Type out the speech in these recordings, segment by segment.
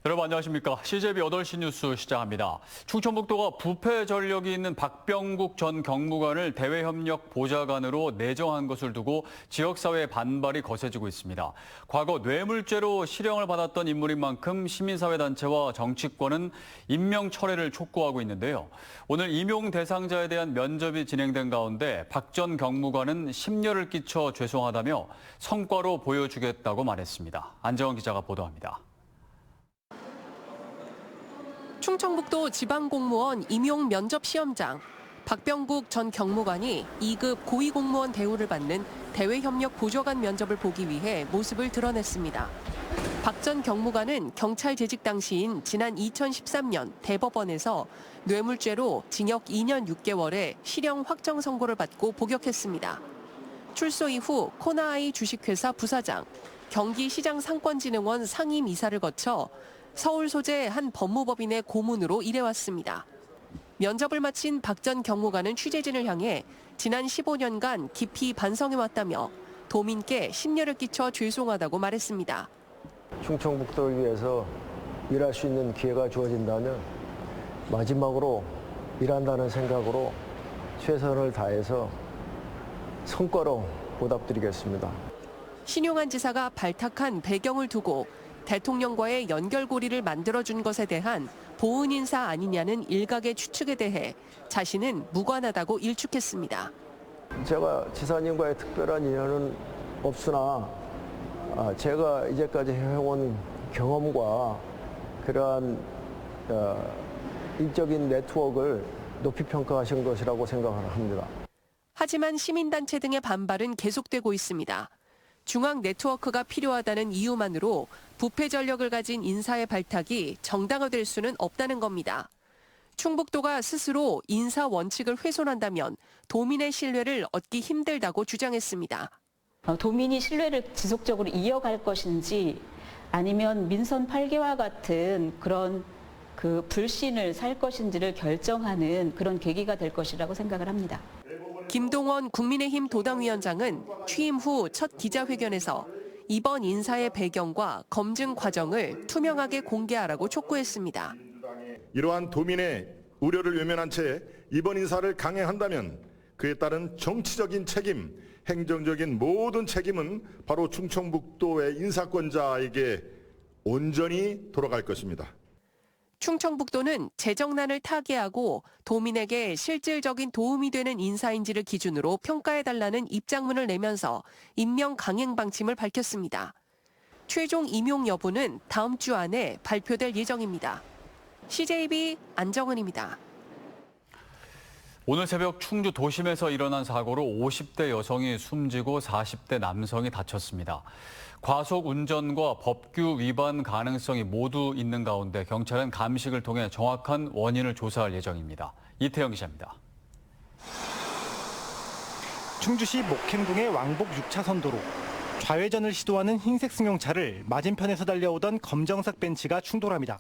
여러분 안녕하십니까. CJB 8시 뉴스 시작합니다. 충청북도가 부패 전력이 있는 박병국 전 경무관을 대외협력 보좌관으로 내정한 것을 두고 지역사회의 반발이 거세지고 있습니다. 과거 뇌물죄로 실형을 받았던 인물인 만큼 시민사회단체와 정치권은 임명 철회를 촉구하고 있는데요. 오늘 임용 대상자에 대한 면접이 진행된 가운데 박 전 경무관은 심려를 끼쳐 죄송하다며 성과로 보여주겠다고 말했습니다. 안재원 기자가 보도합니다. 충청북도 지방공무원 임용 면접 시험장. 박병국 전 경무관이 2급 고위공무원 대우를 받는 대외협력 보좌관 면접을 보기 위해 모습을 드러냈습니다. 박 전 경무관은 경찰 재직 당시인 지난 2013년 대법원에서 뇌물죄로 징역 2년 6개월에 실형 확정 선고를 받고 복역했습니다. 출소 이후 코나아이 주식회사 부사장, 경기시장 상권진흥원 상임이사를 거쳐 서울 소재 한 법무법인의 고문으로 일해왔습니다. 면접을 마친 박 전 경무관은 취재진을 향해 지난 15년간 깊이 반성해왔다며 도민께 심려를 끼쳐 죄송하다고 말했습니다. 충청북도를 위해서 일할 수 있는 기회가 주어진다면 마지막으로 일한다는 생각으로 최선을 다해서 성과로 보답드리겠습니다. 신용한 지사가 발탁한 배경을 두고 대통령과의 연결고리를 만들어준 것에 대한 보은 인사 아니냐는 일각의 추측에 대해 자신은 무관하다고 일축했습니다. 제가 지사님과의 특별한 인연은 없으나 제가 이제까지 해온 경험과 그러한 인적인 네트워크를 높이 평가하신 것이라고 생각을 합니다. 하지만 시민단체 등의 반발은 계속되고 있습니다. 중앙 네트워크가 필요하다는 이유만으로 부패 전력을 가진 인사의 발탁이 정당화될 수는 없다는 겁니다. 충북도가 스스로 인사 원칙을 훼손한다면 도민의 신뢰를 얻기 힘들다고 주장했습니다. 도민이 신뢰를 지속적으로 이어갈 것인지 아니면 민선 8개와 같은 그런 불신을 살 것인지를 결정하는 그런 계기가 될 것이라고 생각을 합니다. 김동원 국민의힘 도당위원장은 취임 후 첫 기자회견에서 이번 인사의 배경과 검증 과정을 투명하게 공개하라고 촉구했습니다. 이러한 도민의 우려를 외면한 채 이번 인사를 강행한다면 그에 따른 정치적인 책임, 행정적인 모든 책임은 바로 충청북도의 인사권자에게 온전히 돌아갈 것입니다. 충청북도는 재정난을 타개하고 도민에게 실질적인 도움이 되는 인사인지를 기준으로 평가해달라는 입장문을 내면서 임명 강행 방침을 밝혔습니다. 최종 임용 여부는 다음 주 안에 발표될 예정입니다. CJB 안정은입니다. 오늘 새벽 충주 도심에서 일어난 사고로 50대 여성이 숨지고 40대 남성이 다쳤습니다. 과속 운전과 법규 위반 가능성이 모두 있는 가운데 경찰은 감식을 통해 정확한 원인을 조사할 예정입니다. 이태영 기자입니다. 충주시 목행동의 왕복 6차선 도로. 좌회전을 시도하는 흰색 승용차를 맞은편에서 달려오던 검정색 벤츠가 충돌합니다.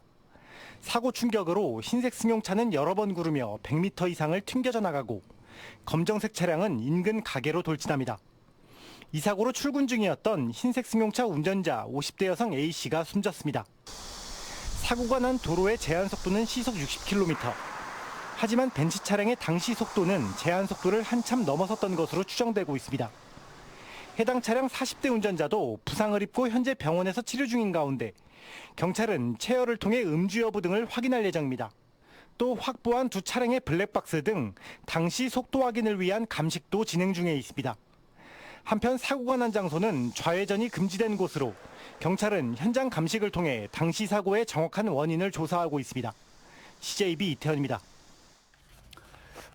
사고 충격으로 흰색 승용차는 여러 번 구르며 100m 이상을 튕겨져 나가고 검정색 차량은 인근 가게로 돌진합니다. 이 사고로 출근 중이었던 흰색 승용차 운전자 50대 여성 A씨가 숨졌습니다. 사고가 난 도로의 제한 속도는 시속 60km. 하지만 벤츠 차량의 당시 속도는 제한 속도를 한참 넘어섰던 것으로 추정되고 있습니다. 해당 차량 40대 운전자도 부상을 입고 현재 병원에서 치료 중인 가운데 경찰은 체열을 통해 음주 여부 등을 확인할 예정입니다. 또 확보한 두 차량의 블랙박스 등 당시 속도 확인을 위한 감식도 진행 중에 있습니다. 한편 사고가 난 장소는 좌회전이 금지된 곳으로 경찰은 현장 감식을 통해 당시 사고의 정확한 원인을 조사하고 있습니다. CJB 이태현입니다.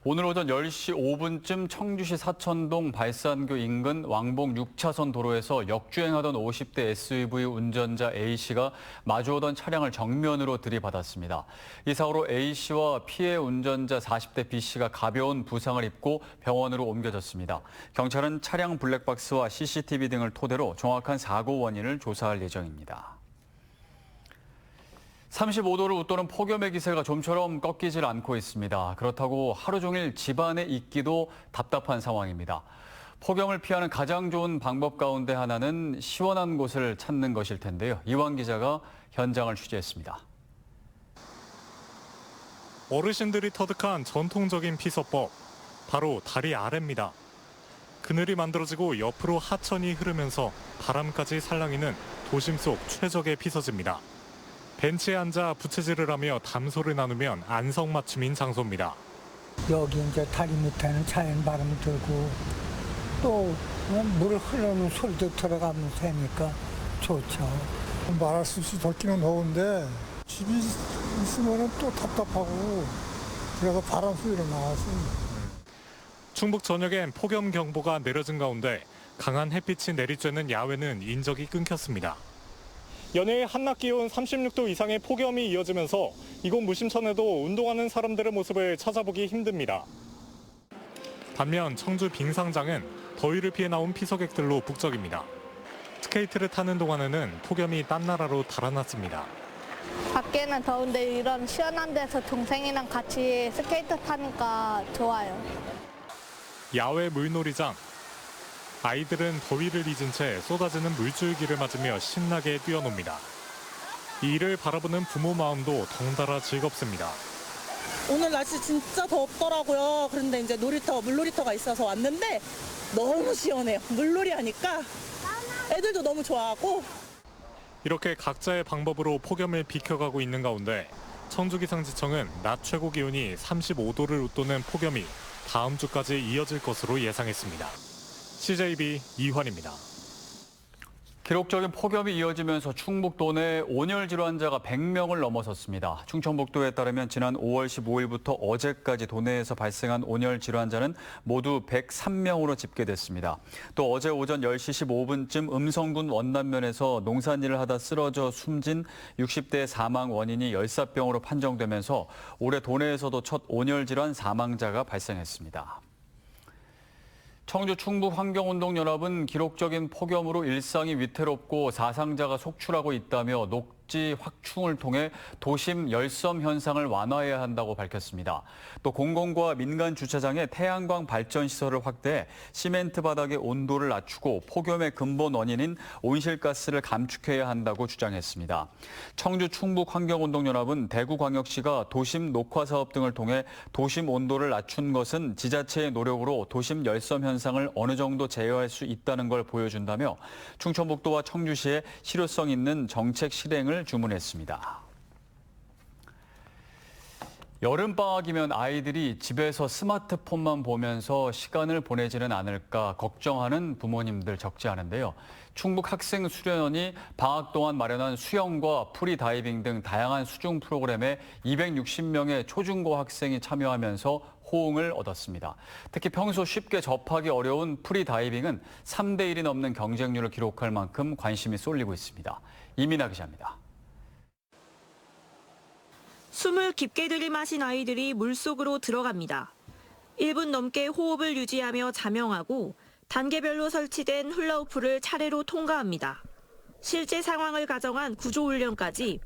오늘 오전 10시 5분쯤 청주시 사천동 발산교 인근 왕복 6차선 도로에서 역주행하던 50대 SUV 운전자 A씨가 마주오던 차량을 정면으로 들이받았습니다. 이 사고로 A씨와 피해 운전자 40대 B씨가 가벼운 부상을 입고 병원으로 옮겨졌습니다. 경찰은 차량 블랙박스와 CCTV 등을 토대로 정확한 사고 원인을 조사할 예정입니다. 35도를 웃도는 폭염의 기세가 좀처럼 꺾이질 않고 있습니다. 그렇다고 하루 종일 집 안에 있기도 답답한 상황입니다. 폭염을 피하는 가장 좋은 방법 가운데 하나는 시원한 곳을 찾는 것일 텐데요. 이완 기자가 현장을 취재했습니다. 어르신들이 터득한 전통적인 피서법, 바로 다리 아래입니다. 그늘이 만들어지고 옆으로 하천이 흐르면서 바람까지 살랑이는 도심 속 최적의 피서지입니다. 벤치에 앉아 부채질을 하며 담소를 나누면 안성맞춤인 장소입니다. 여기 이제 다리 밑에는 자연 바람이 들고 또 물 흐르는 소리도 들어가면서 하니까 좋죠. 말할 수 없이 덥기는 더운데 집이 있으면 또 답답하고 그래서 바람 소리로 나왔습니다. 충북 전역엔 폭염 경보가 내려진 가운데 강한 햇빛이 내리쬐는 야외는 인적이 끊겼습니다. 연일 한낮 기온 36도 이상의 폭염이 이어지면서 이곳 무심천에도 운동하는 사람들의 모습을 찾아보기 힘듭니다. 반면 청주 빙상장은 더위를 피해 나온 피서객들로 북적입니다. 스케이트를 타는 동안에는 폭염이 딴 나라로 달아났습니다. 밖에는 더운데 이런 시원한 데서 동생이랑 같이 스케이트 타니까 좋아요. 야외 물놀이장. 아이들은 더위를 잊은 채 쏟아지는 물줄기를 맞으며 신나게 뛰어놉니다. 이 일을 바라보는 부모 마음도 덩달아 즐겁습니다. 오늘 날씨 진짜 덥더라고요. 그런데 이제 물놀이터가 있어서 왔는데 너무 시원해요. 물놀이 하니까 애들도 너무 좋아하고. 이렇게 각자의 방법으로 폭염을 비켜가고 있는 가운데 청주기상지청은 낮 최고 기온이 35도를 웃도는 폭염이 다음 주까지 이어질 것으로 예상했습니다. CJB 이환입니다. 기록적인 폭염이 이어지면서 충북도 내 온열 질환자가 100명을 넘어섰습니다. 충청북도에 따르면 지난 5월 15일부터 어제까지 도내에서 발생한 온열 질환자는 모두 103명으로 집계됐습니다. 또 어제 오전 10시 15분쯤 음성군 원남면에서 농산일을 하다 쓰러져 숨진 60대 사망 원인이 열사병으로 판정되면서 올해 도내에서도 첫 온열 질환 사망자가 발생했습니다. 청주 충북환경운동연합은 기록적인 폭염으로 일상이 위태롭고 사상자가 속출하고 있다며 녹지 확충을 통해 도심 열섬 현상을 완화해야 한다고 밝혔습니다. 또 공공과 민간 주차장의 태양광 발전 시설을 확대해 시멘트 바닥의 온도를 낮추고 폭염의 근본 원인인 온실가스를 감축해야 한다고 주장했습니다. 청주 충북환경운동연합은 대구광역시가 도심 녹화 사업 등을 통해 도심 온도를 낮춘 것은 지자체의 노력으로 도심 열섬 현상을 어느 정도 제어할 수 있다는 걸 보여준다며 충청북도와 청주시에 실효성 있는 정책 실행을 주문했습니다. 여름방학이면 아이들이 집에서 스마트폰만 보면서 시간을 보내지는 않을까 걱정하는 부모님들 적지 않은데요. 충북학생수련원이 방학 동안 마련한 수영과 프리다이빙 등 다양한 수중 프로그램에 260명의 초중고 학생이 참여하면서 호응을 얻었습니다. 특히 평소 쉽게 접하기 어려운 프리다이빙은 3대 1이 넘는 경쟁률을 기록할 만큼 관심이 쏠리고 있습니다. 이민아 기자입니다. 숨을 깊게 들이마신 아이들이 물속으로 들어갑니다. 1분 넘게 호흡을 유지하며 자명하고 단계별로 설치된 훌라후프를 차례로 통과합니다. 실제 상황을 가정한 구조훈련까지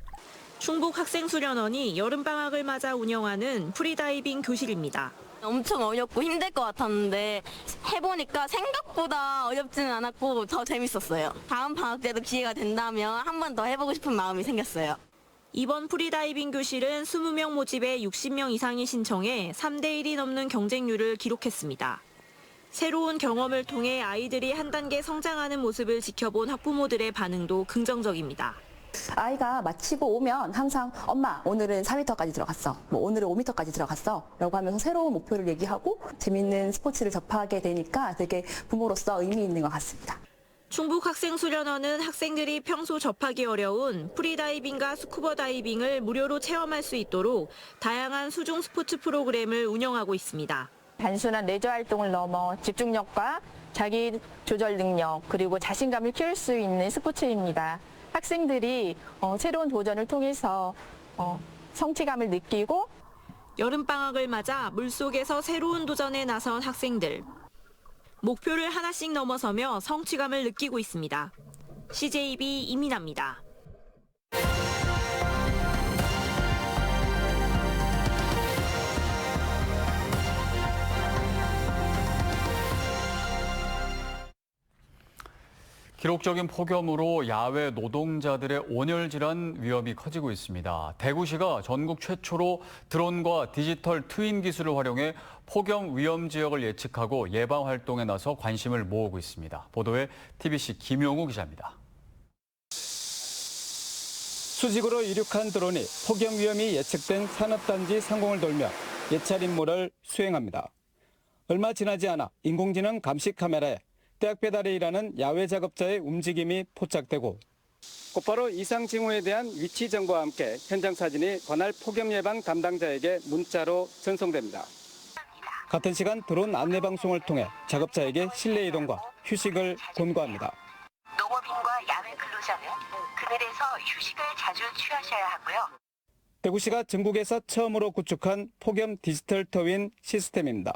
충북학생수련원이 여름방학을 맞아 운영하는 프리다이빙 교실입니다. 엄청 어렵고 힘들 것 같았는데 해보니까 생각보다 어렵지는 않았고 더 재밌었어요. 다음 방학 때도 기회가 된다면 한 번 더 해보고 싶은 마음이 생겼어요. 이번 프리다이빙 교실은 20명 모집에 60명 이상이 신청해 3대 1이 넘는 경쟁률을 기록했습니다. 새로운 경험을 통해 아이들이 한 단계 성장하는 모습을 지켜본 학부모들의 반응도 긍정적입니다. 아이가 마치고 오면 항상 엄마 오늘은 4m까지 들어갔어, 오늘은 5m까지 들어갔어 라고 하면서 새로운 목표를 얘기하고 재밌는 스포츠를 접하게 되니까 되게 부모로서 의미 있는 것 같습니다. 충북학생수련원은 학생들이 평소 접하기 어려운 프리다이빙과 스쿠버 다이빙을 무료로 체험할 수 있도록 다양한 수중 스포츠 프로그램을 운영하고 있습니다. 단순한 레저 활동을 넘어 집중력과 자기 조절 능력 그리고 자신감을 키울 수 있는 스포츠입니다. 학생들이 새로운 도전을 통해서 성취감을 느끼고 여름방학을 맞아 물속에서 새로운 도전에 나선 학생들. 목표를 하나씩 넘어서며 성취감을 느끼고 있습니다. CJB 이민아입니다. 기록적인 폭염으로 야외 노동자들의 온열 질환 위험이 커지고 있습니다. 대구시가 전국 최초로 드론과 디지털 트윈 기술을 활용해 폭염 위험 지역을 예측하고 예방 활동에 나서 관심을 모으고 있습니다. 보도에 TBC 김용우 기자입니다. 수직으로 이륙한 드론이 폭염 위험이 예측된 산업단지 상공을 돌며 예찰 임무를 수행합니다. 얼마 지나지 않아 인공지능 감시 카메라에 대학 배달에 일하는 야외 작업자의 움직임이 포착되고 곧바로 이상 징후에 대한 위치 정보와 함께 현장 사진이 관할 폭염 예방 담당자에게 문자로 전송됩니다. 같은 시간 드론 안내 방송을 통해 작업자에게 실내 이동과 휴식을 권고합니다. 농업인과 야외 근로자는 그늘에서 휴식을 자주 취하셔야 하고요. 대구시가 전국에서 처음으로 구축한 폭염 디지털 터윈 시스템입니다.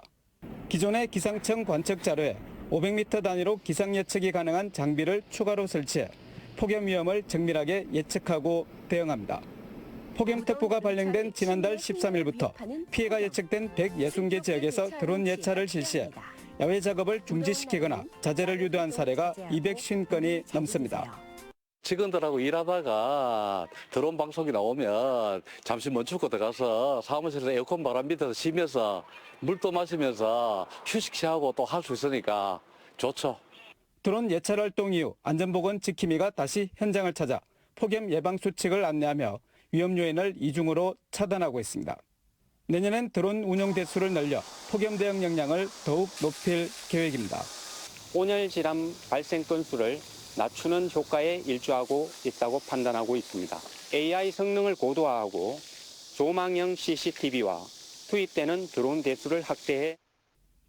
기존의 기상청 관측 자료에 500m 단위로 기상 예측이 가능한 장비를 추가로 설치해 폭염 위험을 정밀하게 예측하고 대응합니다. 폭염특보가 발령된 지난달 13일부터 피해가 예측된 160개 지역에서 드론 예찰을 실시해 야외 작업을 중지시키거나 자제를 유도한 사례가 250건이 넘습니다. 직원들하고 일하다가 드론 방송이 나오면 잠시 멈추고 들어가서 사무실에서 에어컨 바람 밑에서 쉬면서 물도 마시면서 휴식 취하고 또 할 수 있으니까 좋죠. 드론 예찰 활동 이후 안전보건 지킴이가 다시 현장을 찾아 폭염 예방 수칙을 안내하며 위험 요인을 이중으로 차단하고 있습니다. 내년엔 드론 운용 대수를 늘려 폭염 대응 역량을 더욱 높일 계획입니다. 온열 질환 발생 건수를 낮추는 효과에 일조하고 있다고 판단하고 있습니다. AI 성능을 고도화하고 조망형 CCTV와 투입되는 드론 대수를 확대해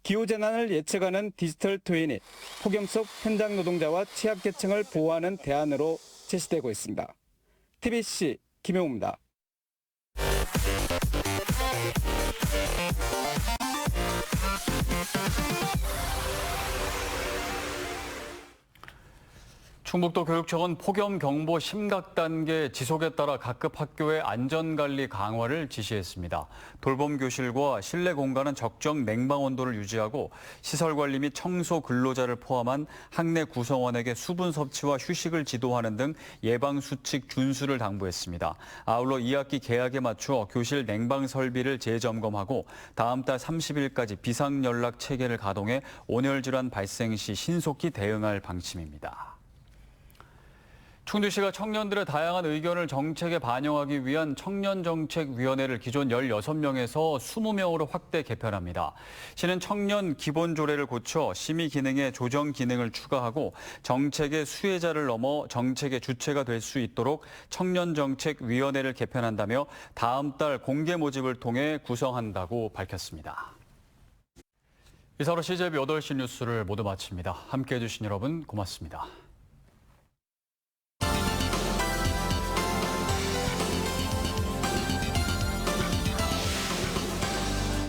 기후재난을 예측하는 디지털 트윈이 폭염 속 현장 노동자와 취약계층을 보호하는 대안으로 제시되고 있습니다. TBC 김용우입니다. 충북도 교육청은 폭염 경보 심각 단계 지속에 따라 각급 학교의 안전관리 강화를 지시했습니다. 돌봄 교실과 실내 공간은 적정 냉방 온도를 유지하고 시설 관리 및 청소 근로자를 포함한 학내 구성원에게 수분 섭취와 휴식을 지도하는 등 예방 수칙 준수를 당부했습니다. 아울러 2학기 개학에 맞추어 교실 냉방 설비를 재점검하고 다음 달 30일까지 비상연락 체계를 가동해 온열 질환 발생 시 신속히 대응할 방침입니다. 충주시가 청년들의 다양한 의견을 정책에 반영하기 위한 청년정책위원회를 기존 16명에서 20명으로 확대 개편합니다. 시는 청년 기본조례를 고쳐 심의 기능에 조정 기능을 추가하고 정책의 수혜자를 넘어 정책의 주체가 될 수 있도록 청년정책위원회를 개편한다며 다음 달 공개 모집을 통해 구성한다고 밝혔습니다. 이상으로 CJB 8시 뉴스를 모두 마칩니다. 함께해 주신 여러분 고맙습니다.